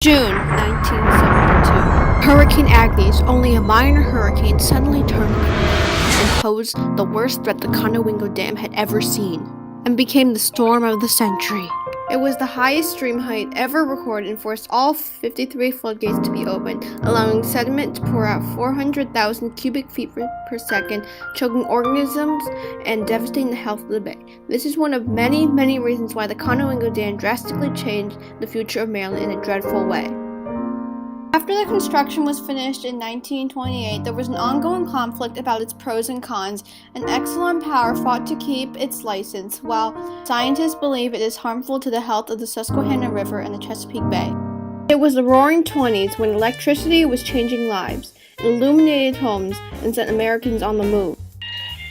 June 1972. Hurricane Agnes, only a minor hurricane, suddenly turned and posed the worst threat the Conowingo Dam had ever seen, and became the storm of the century. It was the highest stream height ever recorded and forced all 53 floodgates to be opened, allowing sediment to pour out 400,000 cubic feet per second, choking organisms and devastating the health of the bay. This is one of many, many reasons why the Conowingo Dam drastically changed the future of Maryland in a dreadful way. After the construction was finished in 1928, there was an ongoing conflict about its pros and cons, and Exelon Power fought to keep its license, while scientists believe it is harmful to the health of the Susquehanna River and the Chesapeake Bay. It was the Roaring '20s when electricity was changing lives, it illuminated homes, and sent Americans on the move.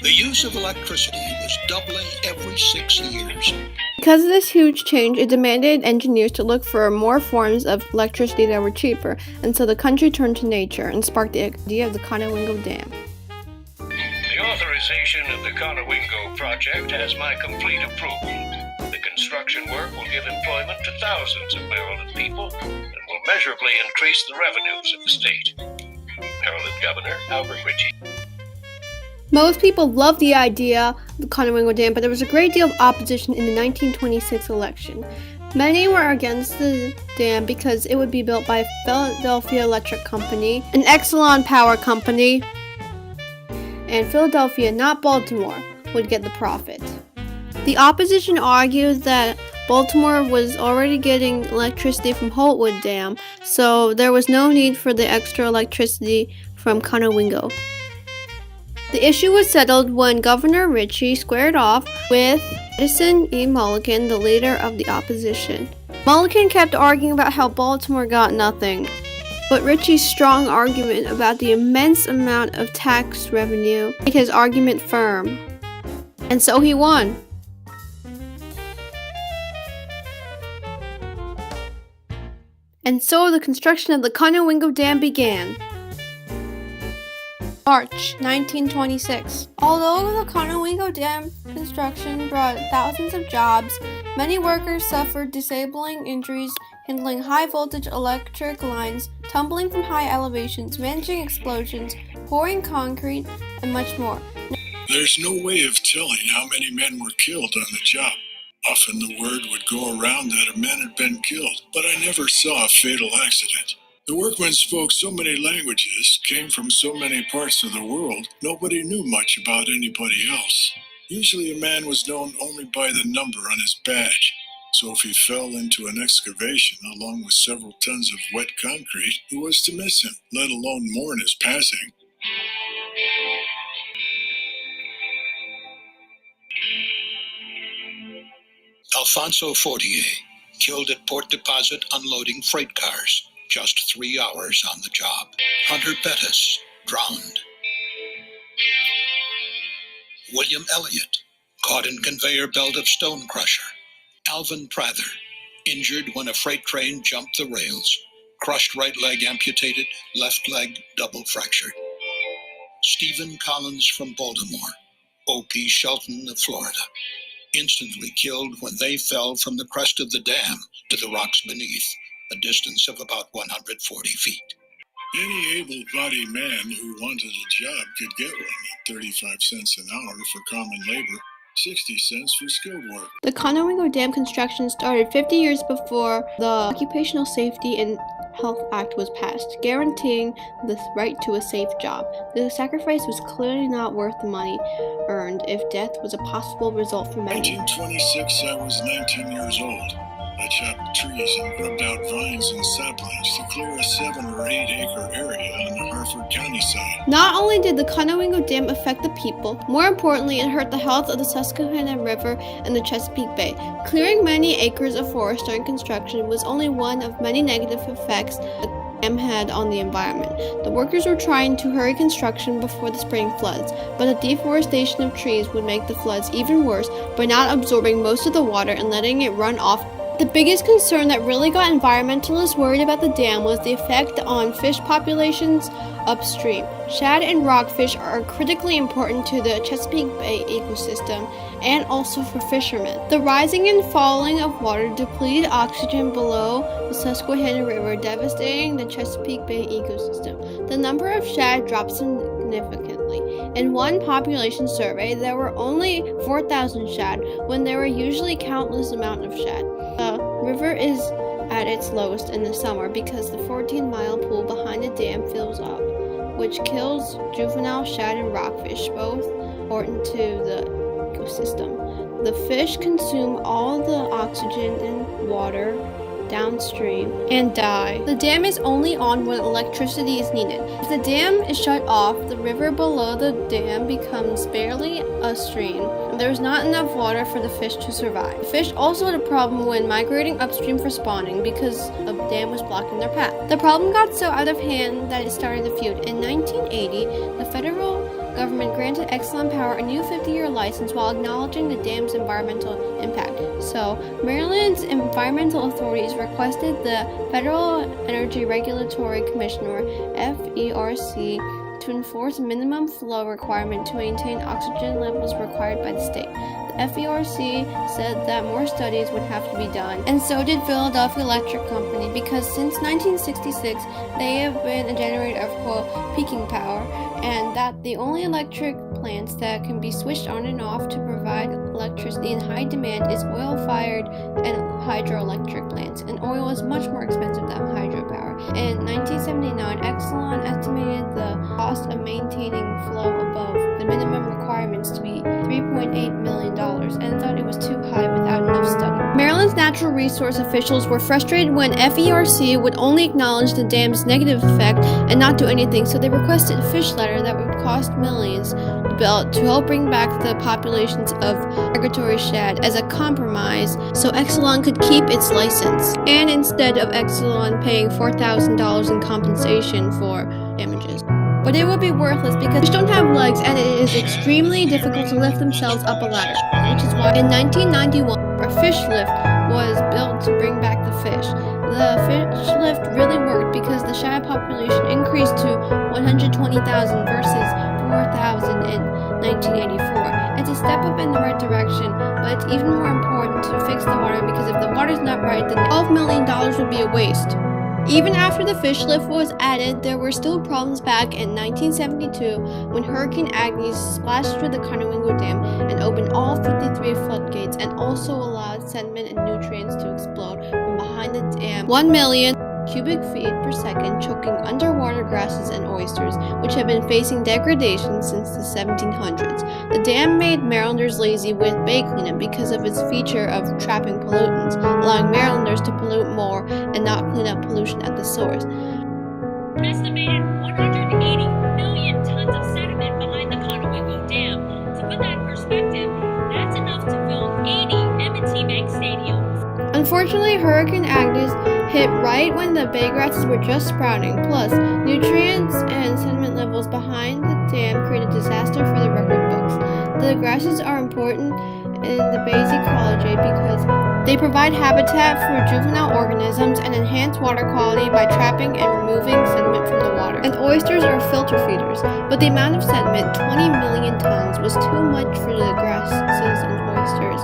The use of electricity was doubling every 6 years. Because of this huge change, it demanded engineers to look for more forms of electricity that were cheaper, and so the country turned to nature and sparked the idea of the Conowingo Dam. The authorization of the Conowingo project has my complete approval. The construction work will give employment to thousands of Maryland people and will measurably increase the revenues of the state. Maryland Governor Albert Ritchie. Most people loved the idea of the Conowingo Dam, but there was a great deal of opposition in the 1926 election. Many were against the dam because it would be built by Philadelphia Electric Company, an Exelon Power company, and Philadelphia, not Baltimore, would get the profit. The opposition argued that Baltimore was already getting electricity from Holtwood Dam, so there was no need for the extra electricity from Conowingo. The issue was settled when Governor Ritchie squared off with Edison E. Mulligan, the leader of the opposition. Mulligan kept arguing about how Baltimore got nothing, but Ritchie's strong argument about the immense amount of tax revenue made his argument firm. And so he won. And so the construction of the Conowingo Dam began. March 1926. Although the Conowingo Dam construction brought thousands of jobs, many workers suffered disabling injuries handling high-voltage electric lines, tumbling from high elevations, managing explosions, pouring concrete, and much more. There's no way of telling how many men were killed on the job. Often the word would go around that a man had been killed, but I never saw a fatal accident. The workmen spoke so many languages, came from so many parts of the world, nobody knew much about anybody else. Usually a man was known only by the number on his badge, so if he fell into an excavation along with several tons of wet concrete, who was to miss him, let alone mourn his passing? Alfonso Fortier, killed at Port Deposit unloading freight cars. Just 3 hours on the job. Hunter Bettis, drowned. William Elliott, caught in conveyor belt of stone crusher. Alvin Prather, injured when a freight train jumped the rails. Crushed right leg amputated, left leg double fractured. Stephen Collins from Baltimore. O.P. Shelton of Florida, instantly killed when they fell from the crest of the dam to the rocks beneath, a distance of about 140 feet. Any able-bodied man who wanted a job could get one at 35 cents an hour for common labor, 60 cents for skilled work. The Conowingo Dam construction started 50 years before the Occupational Safety and Health Act was passed, guaranteeing the right to a safe job. The sacrifice was clearly not worth the money earned if death was a possible result for many. In 1926, I was 19 years old. I chopped trees and grubbed out vines and saplings to clear a 7 or 8 acre area on the Harford County side. Not only did the Conowingo Dam affect the people, more importantly, it hurt the health of the Susquehanna River and the Chesapeake Bay. Clearing many acres of forest during construction was only one of many negative effects the dam had on the environment. The workers were trying to hurry construction before the spring floods, but the deforestation of trees would make the floods even worse by not absorbing most of the water and letting it run off. The biggest concern that really got environmentalists worried about the dam was the effect on fish populations upstream. Shad and rockfish are critically important to the Chesapeake Bay ecosystem, and also for fishermen. The rising and falling of water depleted oxygen below the Susquehanna River, devastating the Chesapeake Bay ecosystem. The number of shad dropped significantly. In one population survey, there were only 4,000 shad when there were usually countless amount of shad. The river is at its lowest in the summer because the 14-mile pool behind the dam fills up, which kills juvenile shad and rockfish, both important to the ecosystem. The fish consume all the oxygen in water downstream and die. The dam is only on when electricity is needed. If the dam is shut off, the river below the dam becomes barely a stream, and there's not enough water for the fish to survive. Fish also had a problem when migrating upstream for spawning because the dam was blocking their path. The problem got so out of hand that it started a feud. In 1980, the federal government granted Exelon Power a new 50-year license while acknowledging the dam's environmental impact. So, Maryland's environmental authorities requested the Federal Energy Regulatory Commission, or FERC, to enforce a minimum flow requirement to maintain oxygen levels required by the state. The FERC said that more studies would have to be done, and so did Philadelphia Electric Company, because since 1966 they have been a generator of, quote, peaking power, and that the only electric plants that can be switched on and off to provide electricity in high demand is oil-fired and hydroelectric plants, and oil is much more expensive than hydropower. In 1979, Exelon estimated the cost of maintaining flow above the minimum requirements to be $3.8 million and thought it was too high without enough study. Maryland's natural resource officials were frustrated when FERC would only acknowledge the dam's negative effect and not do anything, so they requested a fish ladder that would cost millions to build to help bring back the populations of migratory shad as a compromise so Exelon could keep its license, and instead of Exelon paying $4,000 in compensation for damages. But it would be worthless because fish don't have legs and it is extremely difficult to lift themselves up a ladder, which is why in 1991 a fish lift was built to bring back the fish. The fish lift really worked because the shad population increased to 120,000 versus 4,000 in 1984. It's a step up in the right direction, but it's even more important to fix the water because if the water's not right, then $12 million would be a waste. Even after the fish lift was added, there were still problems back in 1972 when Hurricane Agnes splashed through the Conowingo Dam and opened all 53 floodgates and also allowed sediment and nutrients to explode from behind the dam 1 million cubic feet per second, choking underwater grasses and oysters, which have been facing degradation since the 1700s. The dam made Marylanders lazy with bay cleanup because of its feature of trapping pollutants, allowing Marylanders to pollute more and not clean up pollution at the source. An estimated 180 million tons of sediment behind the Conowingo Dam. To put that in perspective, that's enough to fill 80 M&T Bank stadiums. Unfortunately, Hurricane Agnes hit right when the bay grasses were just sprouting. Plus, nutrients and sediment levels behind the dam created disaster for the record books. The grasses are important in the bay's ecology because they provide habitat for juvenile organisms and enhance water quality by trapping and removing sediment from the water. And oysters are filter feeders, but the amount of sediment, 20 million tons, was too much for the grasses and oysters.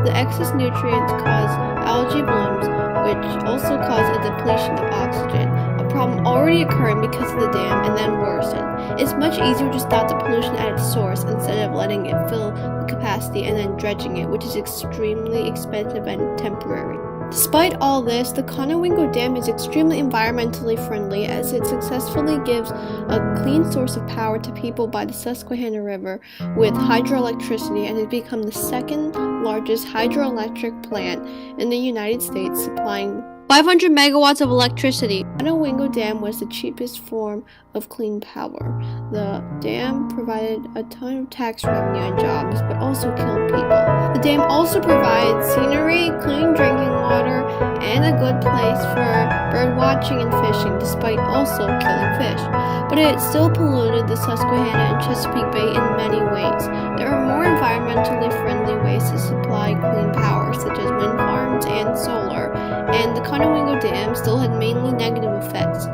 The excess nutrients cause algae blooms, which also cause a depletion of oxygen, a problem already occurring because of the dam and then worsened. It's much easier to stop the pollution at its source instead of letting it fill the capacity and then dredging it, which is extremely expensive and temporary. Despite all this, the Conowingo Dam is extremely environmentally friendly as it successfully gives a clean source of power to people by the Susquehanna River with hydroelectricity and has become the second largest hydroelectric plant in the United States, supplying 500 megawatts of electricity. Conowingo Dam was the cheapest form of clean power. The dam provided a ton of tax revenue and jobs, but also killed people. The dam also provides scenery, clean drinking water, and a good place for bird watching and fishing, despite also killing fish. But it still polluted the Susquehanna and Chesapeake Bay in many ways. There are more environmentally friendly ways to supply clean power, such as wind farms and solar, and the Conowingo Dam still had mainly negative effects.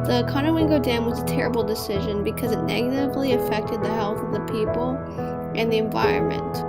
The Conowingo Dam was a terrible decision because it negatively affected the health of the people and the environment.